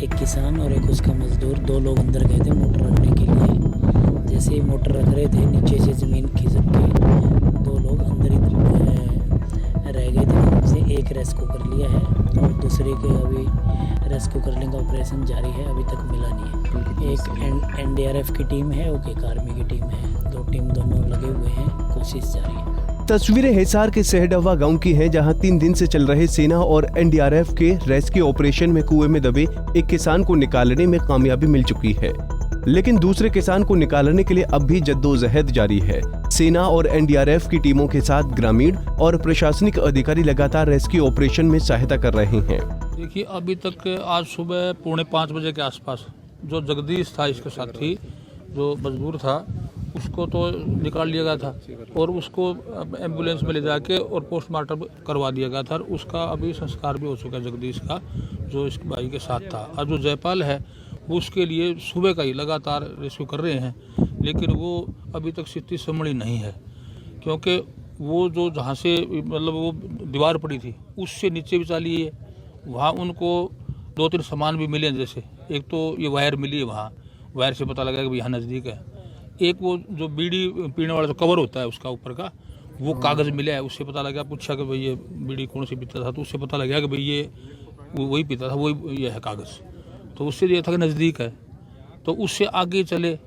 एक किसान और एक उसका मजदूर, दो लोग अंदर गए थे मोटर रखने के लिए। जैसे ही मोटर रख रहे थे, नीचे से ज़मीन खिसक के दो लोग अंदर ही रह गए थे। उनसे एक रेस्क्यू कर लिया है और दूसरे के अभी रेस्क्यू करने का ऑपरेशन जारी है, अभी तक मिला नहीं है। एक एनडीआरएफ की टीम है और एक आर्मी की टीम है, दो टीम दोनों लगे हुए हैं, कोशिश जारी है। तस्वीरें हिसार के सहडवा गांव की हैं, जहां 3 दिन से चल रहे सेना और एनडीआरएफ के रेस्क्यू ऑपरेशन में कुएं में दबे एक किसान को निकालने में कामयाबी मिल चुकी है, लेकिन दूसरे किसान को निकालने के लिए अब भी जद्दोजहद जारी है। सेना और एनडीआरएफ की टीमों के साथ ग्रामीण और प्रशासनिक अधिकारी लगातार रेस्क्यू ऑपरेशन में सहायता कर रहे हैं। देखिए, अभी तक आज सुबह 4:45 बजे के आसपास जो जगदीश था, इसके साथी जो मजदूर था, उसको तो निकाल लिया गया था और उसको एम्बुलेंस में ले जाके और पोस्टमार्टम करवा दिया गया था और उसका अभी संस्कार भी हो चुका है जगदीश का, जो इस भाई के साथ था। और जो जयपाल है वो उसके लिए सुबह का ही लगातार रेस्क्यू कर रहे हैं, लेकिन वो अभी तक स्थिति संभली नहीं है, क्योंकि वो जो जहाँ से मतलब वो दीवार पड़ी थी उससे नीचे भी चली है। वहाँ उनको 2-3 सामान भी मिले, जैसे एक तो ये वायर मिली है, वहाँ वायर से पता लगा कि यहाँ नज़दीक है। एक वो जो बीड़ी पीने वाला जो कवर होता है उसका ऊपर का, वो कागज़ मिला है, उससे पता लगा, पूछा कि भाई ये बीड़ी कौन सी पीता था, तो उससे पता लगा कि भाई ये वही पीता था, वही ये है कागज़। तो उससे ये था कि नज़दीक है। तो उससे आगे चले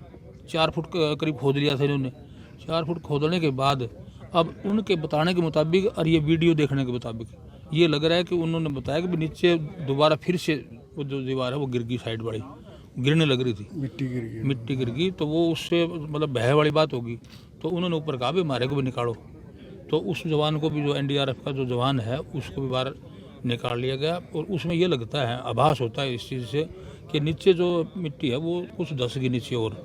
4 फुट करीब खोद लिया था इन्होंने। 4 फुट खोदने के बाद अब उनके बताने के मुताबिक और ये वीडियो देखने के मुताबिक ये लग रहा है कि उन्होंने बताया कि नीचे दोबारा फिर से वो जो दीवार है वो गिर गई, साइड बड़ी गिरने लग रही थी, मिट्टी गिर गई। तो वो उससे मतलब बह वाली बात होगी, तो उन्होंने ऊपर कहा भी हमारे को भी निकालो। तो उस जवान को भी, जो एनडीआरएफ का जो जवान है, उसको भी बाहर निकाल लिया गया। और उसमें ये लगता है, आभास होता है इस चीज़ से कि नीचे जो मिट्टी है वो कुछ धस गई नीचे और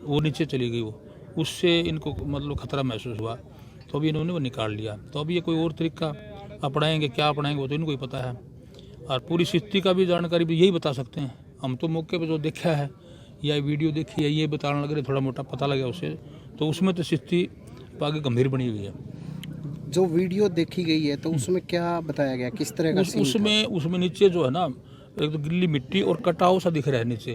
वो नीचे चली गई, वो उससे इनको मतलब खतरा महसूस हुआ, तो अभी इन्होंने वो निकाल लिया। तो अभी ये कोई और तरीका अपनाएंगे, क्या अपनाएंगे वो तो इनको ही पता है। और पूरी स्थिति का भी जानकारी भी यही बता सकते हैं। हम तो मौके पे जो देखा है या वीडियो देखी है, ये बताने लग रहे, थोड़ा मोटा पता लगा उससे, तो उसमें तो स्थिति आगे गंभीर बनी हुई है। जो वीडियो देखी गई है तो उसमें क्या बताया गया, किस तरह का सीन था? उसमें नीचे जो है ना, एक तो गिल्ली मिट्टी और कटाव सा दिख रहा है नीचे,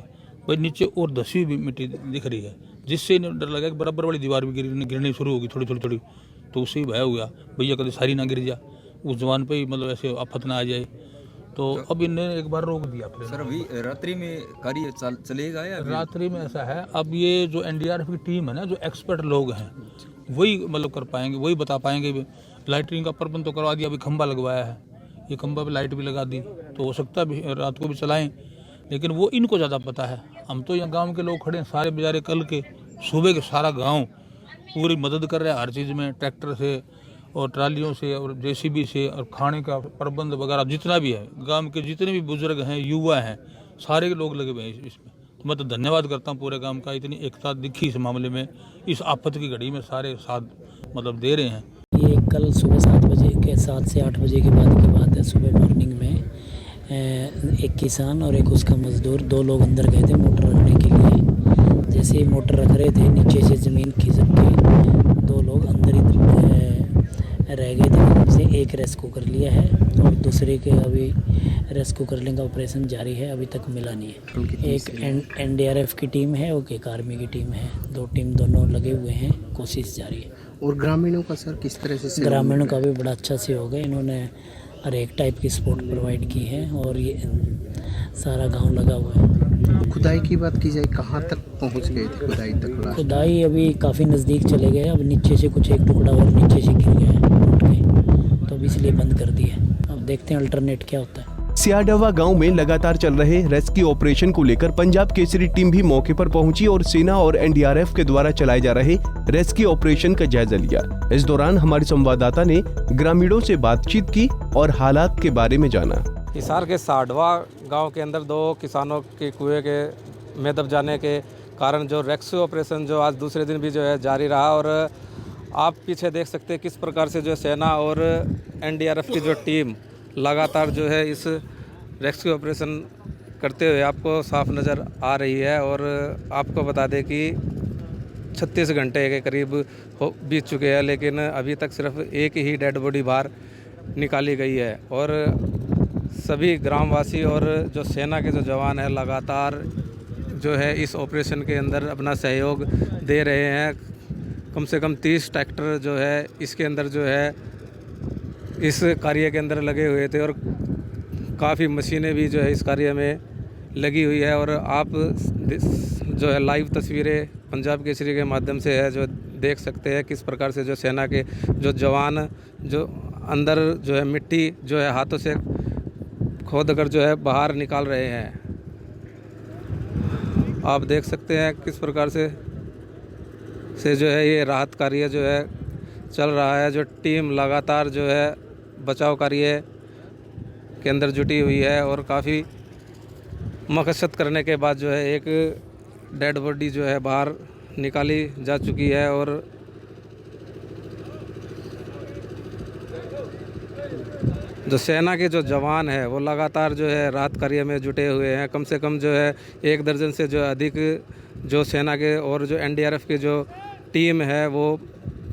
भाई नीचे और धसी हुई मिट्टी दिख रही है, जिससे इन्हें डर लगा कि बराबर वाली दीवार भी गिरनी शुरू होगी थोड़ी थोड़ी। तो उससे ही भय हो गया, भैया कभी सारी ना गिर जा, उस जवान पे ही मतलब ऐसे आफत ना आ जाए। तो अब इन्हें एक बार रोक दिया। सर, अभी रात्रि में कार्य चलेगा या रात्रि में ऐसा है, अब ये जो एनडीआरएफ की टीम है ना, जो एक्सपर्ट लोग हैं, वही मतलब कर पाएंगे, वही बता पाएंगे। लाइटिंग का प्रबंध तो करवा दिया, अभी खंभा लगवाया है, ये खंभा पे लाइट भी लगा दी, तो हो सकता है रात को भी चलाएं, लेकिन वो इनको ज़्यादा पता है। हम तो यहाँ गाँव के लोग खड़े हैं सारे, बेचारे कल के सुबह के सारा गाँव पूरी मदद कर रहा है हर चीज़ में, ट्रैक्टर से और ट्रालियों से और जेसीबी से, और खाने का प्रबंध वगैरह जितना भी है, गांव के जितने भी बुजुर्ग हैं, युवा हैं, सारे लोग लगे हुए हैं इसमें। तो मैं तो धन्यवाद करता हूं पूरे गांव का, इतनी एकता दिखी इस मामले में, इस आफत की घड़ी में सारे साथ मतलब दे रहे हैं। ये कल सुबह 7 से 8 बजे के बाद की बात है। सुबह मॉर्निंग में एक किसान और एक उसका मजदूर, दो लोग अंदर गए थे मोटर रखने के लिए। जैसे ही मोटर रख रहे थे, नीचे से ज़मीन खिसक के दो लोग अंदर ही रह गए थे। उनसे एक रेस्क्यू कर लिया है और दूसरे के अभी रेस्क्यू करने का ऑपरेशन जारी है, अभी तक मिला नहीं है। एक एनडीआरएफ की टीम है और एक आर्मी की टीम है, दो टीम दोनों लगे हुए हैं, कोशिश जारी है। और ग्रामीणों का सर किस तरह से? ग्रामीणों का भी बड़ा अच्छा सहयोग है, इन्होंने हर एक टाइप की सपोर्ट प्रोवाइड की है और ये सारा गांव लगा हुआ है। खुदाई की बात की जाए, कहाँ तक पहुंच गए थे खुदाई तक? खुदाई अभी काफ़ी नज़दीक चले गए, अब नीचे से कुछ एक टुकड़ा और नीचे से गिर गया है टूट के, तो अब इसलिए बंद कर दिया। अब देखते हैं अल्टरनेट क्या होता है। सियाडवा गांव में लगातार चल रहे रेस्क्यू ऑपरेशन को लेकर पंजाब केसरी टीम भी मौके पर पहुंची और सेना और एनडीआरएफ के द्वारा चलाए जा रहे रेस्क्यू ऑपरेशन का जायजा लिया। इस दौरान हमारे संवाददाता ने ग्रामीणों से बातचीत की और हालात के बारे में जाना। हिसार के साडवा गांव के अंदर 2 किसानों के कुएं के में दब जाने के कारण जो रेस्क्यू ऑपरेशन जो आज दूसरे दिन भी जो है जारी रहा, और आप पीछे देख सकते हैं किस प्रकार से जो सेना और एनडीआरएफ की जो टीम लगातार जो है इस रेस्क्यू ऑपरेशन करते हुए आपको साफ नज़र आ रही है। और आपको बता दें कि 36 घंटे के करीब बीत चुके हैं, लेकिन अभी तक सिर्फ एक ही डेड बॉडी बाहर निकाली गई है। और सभी ग्रामवासी और जो सेना के जो जवान हैं लगातार जो है इस ऑपरेशन के अंदर अपना सहयोग दे रहे हैं। कम से कम 30 ट्रैक्टर जो है इसके अंदर जो है इस कार्य के अंदर लगे हुए थे और काफ़ी मशीनें भी जो है इस कार्य में लगी हुई है। और आप जो है लाइव तस्वीरें पंजाब केसरी के माध्यम से है जो देख सकते हैं किस प्रकार से जो सेना के जो जवान जो अंदर जो है मिट्टी जो है हाथों से खोद कर जो है बाहर निकाल रहे हैं। आप देख सकते हैं किस प्रकार से जो है ये राहत कार्य जो है चल रहा है। जो टीम लगातार जो है बचाव कार्य के अंदर जुटी हुई है और काफ़ी मकसद करने के बाद जो है एक डेड बॉडी जो है बाहर निकाली जा चुकी है। और जो सेना के जो जवान है वो लगातार जो है राहत कार्य में जुटे हुए हैं। कम से कम जो है 1 दर्जन से जो अधिक जो सेना के और जो एनडीआरएफ की जो टीम है वो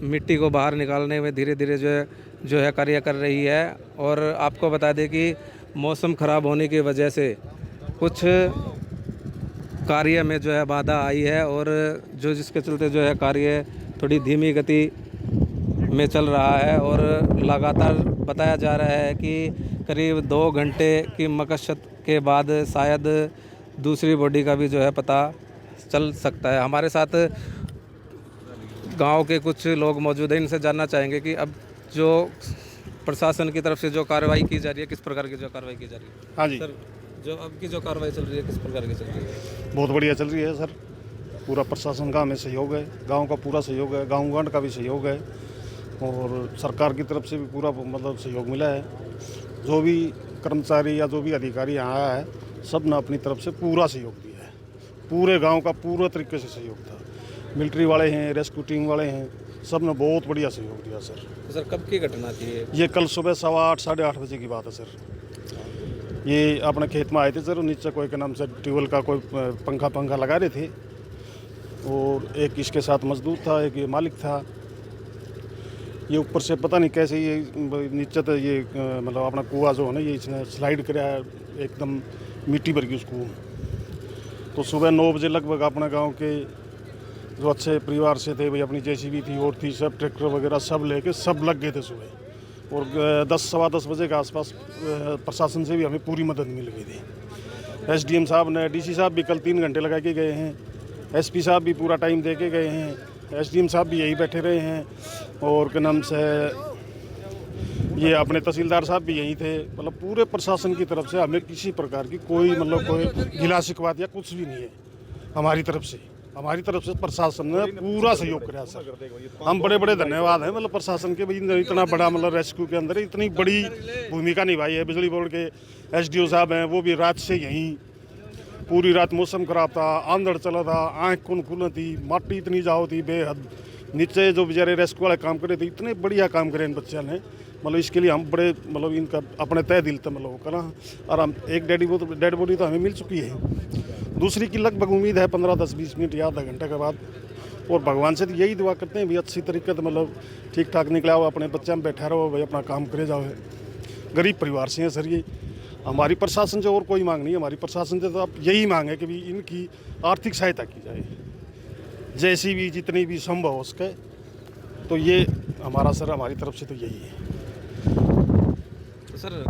मिट्टी को बाहर निकालने में धीरे धीरे जो है कार्य कर रही है। और आपको बता दें कि मौसम ख़राब होने की वजह से कुछ कार्य में जो है बाधा आई है और जो जिसके चलते जो है कार्य थोड़ी धीमी गति में चल रहा है। और लगातार बताया जा रहा है कि करीब 2 घंटे की मशक्क़त के बाद शायद दूसरी बॉडी का भी जो है पता चल सकता है। हमारे साथ गांव के कुछ लोग मौजूद हैं, इनसे जानना चाहेंगे कि अब जो प्रशासन की तरफ से जो कार्रवाई की जा रही है किस प्रकार की जो कार्रवाई की जा रही है। हाँ जी सर, जो अब की जो कार्रवाई चल रही है किस प्रकार की चल रही है? बहुत बढ़िया चल रही है सर। पूरा प्रशासन का हमें सहयोग है, गांव का पूरा सहयोग है, गाँव गंड का भी सहयोग है और सरकार की तरफ से भी पूरा मतलब सहयोग मिला है। जो भी कर्मचारी या जो भी अधिकारी यहाँ आया है सब ने अपनी तरफ से पूरा सहयोग दिया है। पूरे गांव का पूरा तरीके से सहयोग था। मिलिट्री वाले हैं, रेस्क्यू टीम वाले हैं, सब ने बहुत बढ़िया सहयोग दिया सर। तो सर कब की घटना थी ये कल सुबह 8:15 साढ़े 8 बजे की बात है सर। ये अपने खेत में आए थे सर, नीचे कोई के नाम से ट्यूबवेल का कोई पंखा लगा रहे थे और एक इसके साथ मजदूर था, एक ये मालिक था। ये ऊपर से पता नहीं कैसे ये नीचे तो ये मतलब अपना कुआं जो है ना ये इसने स्लाइड कराया एकदम मिट्टी भर गई उस कुएं में। तो सुबह 9 बजे लगभग अपने गांव के जो अच्छे परिवार से थे भाई, अपनी जेसीबी थी और थी, सब ट्रैक्टर वगैरह सब लेके सब लग गए थे सुबह। और 10 सवा 10 बजे के आसपास प्रशासन से भी हमें पूरी मदद मिल गई थी। एसडीएम साहब ने, डीसी साहब भी कल 3 घंटे लगा के गए हैं, एसपी साहब भी पूरा टाइम दे के गए हैं, एसडीएम साहब भी यही बैठे रहे हैं और के नाम से ये अपने तहसीलदार साहब भी यहीं थे। मतलब पूरे प्रशासन की तरफ से हमें किसी प्रकार की कोई मतलब कोई गिला शिकवात या कुछ भी नहीं है हमारी तरफ से। हमारी तरफ से प्रशासन ने पूरा सहयोग किया सर। हम बड़े बड़े धन्यवाद हैं मतलब प्रशासन के, भाई इतना बड़ा मतलब रेस्क्यू के अंदर इतनी बड़ी भूमिका निभाई है। बिजली बोर्ड के एसडीओ साहब हैं, वो भी रात से यहीं, पूरी रात मौसम खराब था, आंधड़ चला था, आँख कौन खुली थी, माटी इतनी जाओ थी बेहद। नीचे जो बेचारे रेस्क्यू वाले काम कर रहे थे इतने बढ़िया काम करे इन बच्चों ने, मतलब इसके लिए हम बड़े मतलब इनका अपने तय दिल तक मतलब करा। और हम एक डेड बॉडी तो हमें मिल चुकी है, दूसरी की लगभग उम्मीद है 15-10-20 मिनट या आधा घंटे के बाद। और भगवान से तो यही दुआ करते हैं भाई अच्छी तरीके से मतलब ठीक ठाक निकला हो, अपने बच्चा में बैठा रहो भाई, अपना काम करे जाओ। गरीब परिवार से हैं सर ये। हमारी प्रशासन से और कोई मांग नहीं है, हमारी प्रशासन से तो अब यही मांग है कि भाई इनकी आर्थिक सहायता की जाए जैसी भी जितनी भी संभव हो सके। तो ये हमारा सर हमारी तरफ से तो यही है। तो सर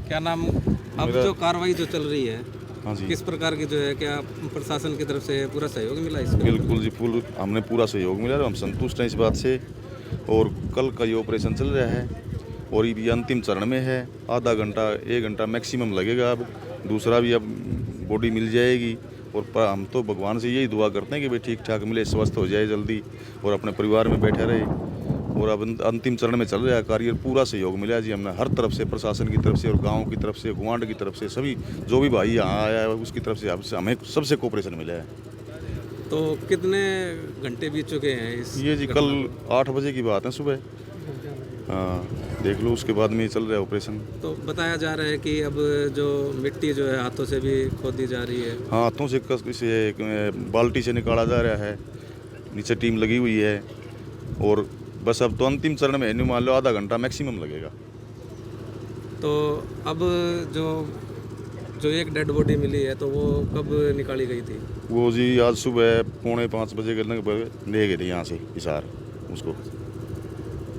क्या नाम, अब जो कार्रवाई जो चल रही है हाँ जी, किस प्रकार की जो है, क्या प्रशासन की तरफ से पूरा सहयोग मिला इसमें? बिल्कुल जी, हमने पूरा सहयोग मिला और हम संतुष्ट हैं इस बात से। और कल का ये ऑपरेशन चल रहा है और ये अंतिम चरण में है। आधा घंटा 1 घंटा मैक्सिमम लगेगा। अब दूसरा भी अब बॉडी मिल जाएगी और हम तो भगवान से यही दुआ करते हैं कि भाई ठीक ठाक मिले, स्वस्थ हो जाए जल्दी और अपने परिवार में बैठे रहे। और अब अंतिम चरण में चल रहा है कार्य, पूरा सहयोग मिला जी हमने हर तरफ से, प्रशासन की तरफ से और गांव की तरफ से, गुआंड की तरफ से, सभी जो भी भाई यहाँ आया है उसकी तरफ से हमें सबसे कोऑपरेशन मिला है। तो कितने घंटे बीत चुके हैं इस? ये जी कल 8 बजे की बात है सुबह। हाँ देख लो, उसके बाद में चल रहा है ऑपरेशन। तो बताया जा रहा है कि अब जो मिट्टी जो है हाथों से भी खोदी जा रही है। हाँ, हाथों से इसे बाल्टी से निकाला जा रहा है, नीचे टीम लगी हुई है और बस अब तो अंतिम चरण में मान लो आधा घंटा मैक्सिमम लगेगा। तो अब जो एक डेड बॉडी मिली है तो वो कब निकाली गई थी? वो जी आज सुबह 4:45 बजे के लगभग ले गए थे यहाँ से हिसार उसको,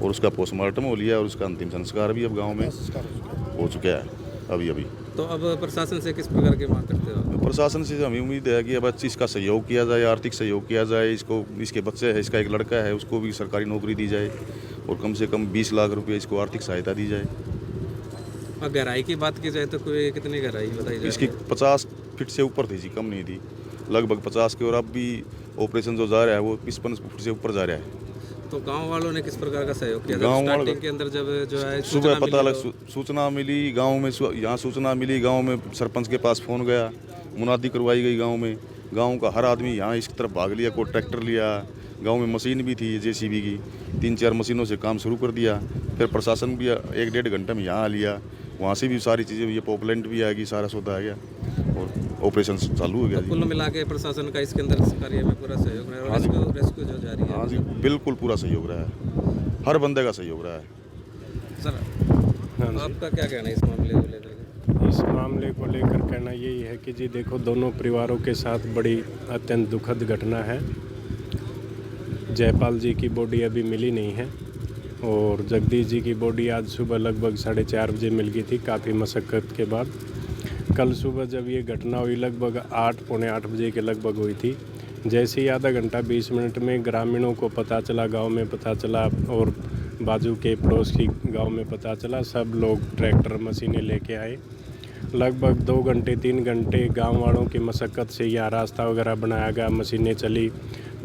और उसका पोस्टमार्टम हो लिया और उसका अंतिम संस्कार भी अब गांव में हो चुका है अभी। तो अब प्रशासन से किस प्रकार की मांग करते हो? प्रशासन से हमें उम्मीद है कि अब इसका सहयोग किया जाए, आर्थिक सहयोग किया जाए, इसके बच्चे हैं, इसका एक लड़का है, उसको भी सरकारी नौकरी दी जाए और कम से कम 20 लाख रुपये इसको आर्थिक सहायता दी जाए। और गहराई की बात की जाए तो कोई कितनी गहराई बताई जाए? इसकी 50 फीट से ऊपर थी जी, कम नहीं थी, लगभग 50 की, और अब भी ऑपरेशन जो जा रहा है वो 55 फीट से ऊपर जा रहा है। तो गांव वालों ने किस प्रकार का सहयोग किया? गांव वालों स्टार्टिंग के अंदर जब जो है सुबह पता लग सूचना मिली गांव में, यहाँ सूचना मिली गांव में, सरपंच के पास फ़ोन गया, मुनादी करवाई गई गांव में, गांव का हर आदमी यहाँ इसकी तरफ भाग लिया, कोई ट्रैक्टर लिया, गांव में मशीन भी थी JCB की, 3-4 मशीनों से काम शुरू कर दिया। फिर प्रशासन भी 1-1.5 घंटे में यहाँ आ लिया, वहाँ से भी सारी चीज़ें, ये पॉपुलेंट भी आ गई, सारा सौदा आ गया और ऑपरेशन चालू हो गया। कुल मिला के प्रशासन का इसके अंदर कार्य में पूरा सहयोग रहा है और रेस्क्यू जो जारी है? हाँ जी, बिल्कुल पूरा सहयोग रहा है, हर बंदे का सहयोग रहा है। सर आपका क्या कहना है इस मामले को लेकर? इस मामले को लेकर कहना यही है कि जी देखो, दोनों परिवारों के साथ बड़ी अत्यंत दुखद घटना है। जयपाल जी की बॉडी अभी मिली नहीं है और जगदीश जी की बॉडी आज सुबह लगभग 4:30 बजे मिल गई थी, काफ़ी मशक्क़त के बाद। कल सुबह जब ये घटना हुई लगभग 8, पौने 8 बजे के लगभग हुई थी। जैसे ही आधा घंटा 20 मिनट में ग्रामीणों को पता चला, गांव में पता चला और बाजू के पड़ोस की गांव में पता चला, सब लोग ट्रैक्टर मशीनें लेके आए। लगभग 2 घंटे 3 घंटे गांव वालों की मशक्क़त से यहाँ रास्ता वगैरह बनाया गया, मशीनें चली।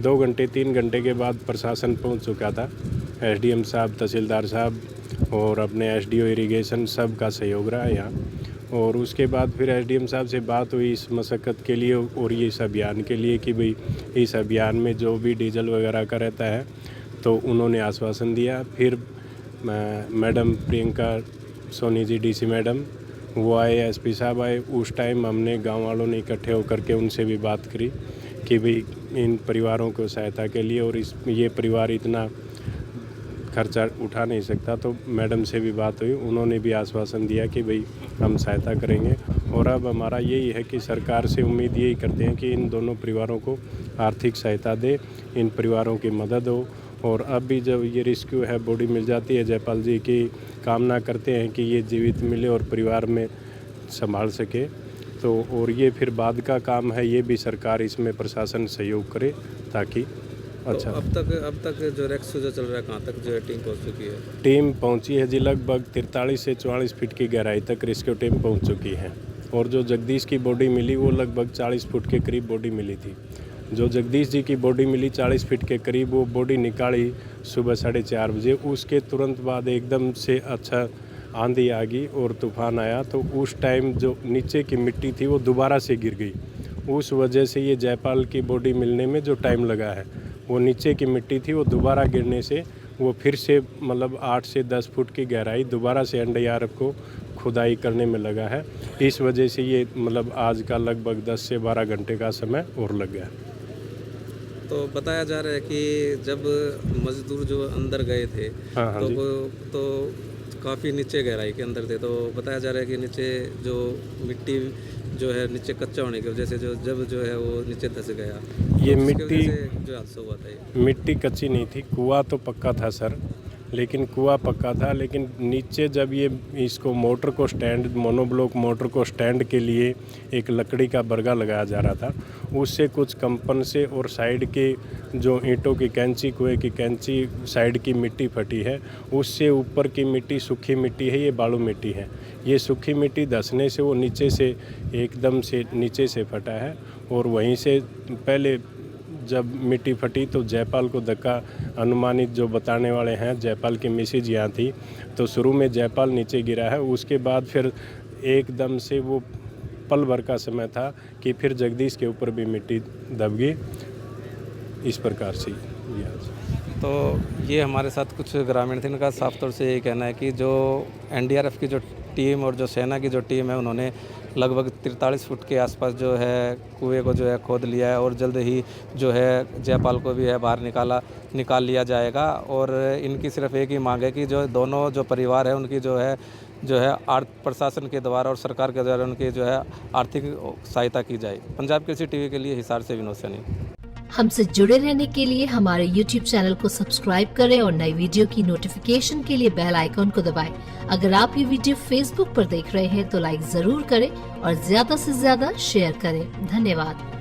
2 घंटे 3 घंटे के बाद प्रशासन पहुँच चुका था, SDM साहब, तहसीलदार साहब और अपने SDO इरिगेशन, सब का सहयोग रहा यहाँ। और उसके बाद फिर SDM साहब से बात हुई इस मशक्क़त के लिए और ये इस अभियान के लिए कि भाई इस अभियान में जो भी डीजल वगैरह का रहता है, तो उन्होंने आश्वासन दिया। फिर madam Priyanka Soni ji DC madam वो आए, SP साहब आए। उस टाइम हमने गांव वालों ने इकट्ठे होकर के उनसे भी बात करी कि भाई इन परिवारों को सहायता के लिए, और ये परिवार इतना खर्चा उठा नहीं सकता, तो मैडम से भी बात हुई, उन्होंने भी आश्वासन दिया कि भाई हम सहायता करेंगे। और अब हमारा यही है कि सरकार से उम्मीद यही करते हैं कि इन दोनों परिवारों को आर्थिक सहायता दे, इन परिवारों की मदद हो। और अब भी जब ये रेस्क्यू है, बॉडी मिल जाती है, जयपाल जी की कामना करते हैं कि ये जीवित मिले और परिवार में संभाल सके। तो और ये फिर बाद का काम है, ये भी सरकार इसमें प्रशासन सहयोग करे ताकि अच्छा। तो अब तक जो रेस्क्यू जो चल रहा है, कहाँ तक जो है टीम पहुँच चुकी है? टीम पहुँची है जी, लगभग 43 से 44 फीट की गहराई तक रेस्क्यू टीम पहुँच चुकी है। और जो जगदीश की बॉडी मिली वो लगभग 40 फुट के करीब बॉडी मिली थी। जो जगदीश जी की बॉडी मिली 40 फीट के करीब, वो बॉडी निकाली सुबह 4:30 बजे। उसके तुरंत बाद एकदम से अच्छा आंधी आ गई और तूफान आया, तो उस टाइम जो नीचे की मिट्टी थी वो दोबारा से गिर गई। उस वजह से ये जयपाल की बॉडी मिलने में जो टाइम लगा है, वो नीचे की मिट्टी थी, वो दोबारा गिरने से वो फिर से मतलब 8 से 10 फुट की गहराई दोबारा से NDRF को खुदाई करने में लगा है। इस वजह से ये मतलब आज का लगभग 10 से 12 घंटे का समय और लग गया। तो बताया जा रहा है कि जब मजदूर जो अंदर गए थे तो काफ़ी नीचे गहराई के अंदर थे, तो बताया जा रहा है कि नीचे जो मिट्टी जो है नीचे कच्चा होने की वजह से जब जो है वो नीचे धंस गया। ये तो मिट्टी जो हादसा हुआ था, ये मिट्टी कच्ची नहीं थी, कुआं तो पक्का था सर, लेकिन कुआं पक्का था, लेकिन नीचे जब ये इसको मोटर को स्टैंड, मोनोब्लॉक मोटर को स्टैंड के लिए एक लकड़ी का बरगा लगाया जा रहा था, उससे कुछ कंपन से और साइड के जो ईंटों की कैंची, कुएं की कैंची, साइड की मिट्टी फटी है, उससे ऊपर की मिट्टी सूखी मिट्टी है, ये बालू मिट्टी है। ये सूखी मिट्टी धंसने से वो नीचे से एकदम से नीचे से फटा है। और वहीं से पहले जब मिट्टी फटी तो जयपाल को धक्का, अनुमानित जो बताने वाले हैं, जयपाल की मिसेज यहाँ थी, तो शुरू में जयपाल नीचे गिरा है, उसके बाद फिर एकदम से वो पल भर का समय था कि फिर जगदीश के ऊपर भी मिट्टी दब गई। इस प्रकार से तो ये हमारे साथ कुछ ग्रामीण थे, इनका साफ तौर से ये कहना है कि जो NDRF की जो टीम और जो सेना की जो टीम है, उन्होंने लगभग 43 फुट के आसपास जो है कुएं को जो है खोद लिया है और जल्द ही जो है जयपाल को भी है बाहर निकाल लिया जाएगा। और इनकी सिर्फ एक ही मांग है कि जो दोनों जो परिवार है उनकी जो है जो है प्रशासन के द्वारा और सरकार के द्वारा उनकी जो है आर्थिक सहायता की जाए। पंजाब केसरी टीवी के लिए हिसार से विनोद सैनी। हमसे जुड़े रहने के लिए हमारे YouTube चैनल को सब्सक्राइब करें और नई वीडियो की नोटिफिकेशन के लिए बेल आइकॉन को दबाएं। अगर आप ये वीडियो Facebook पर देख रहे हैं तो लाइक जरूर करें और ज्यादा से ज्यादा शेयर करें। धन्यवाद।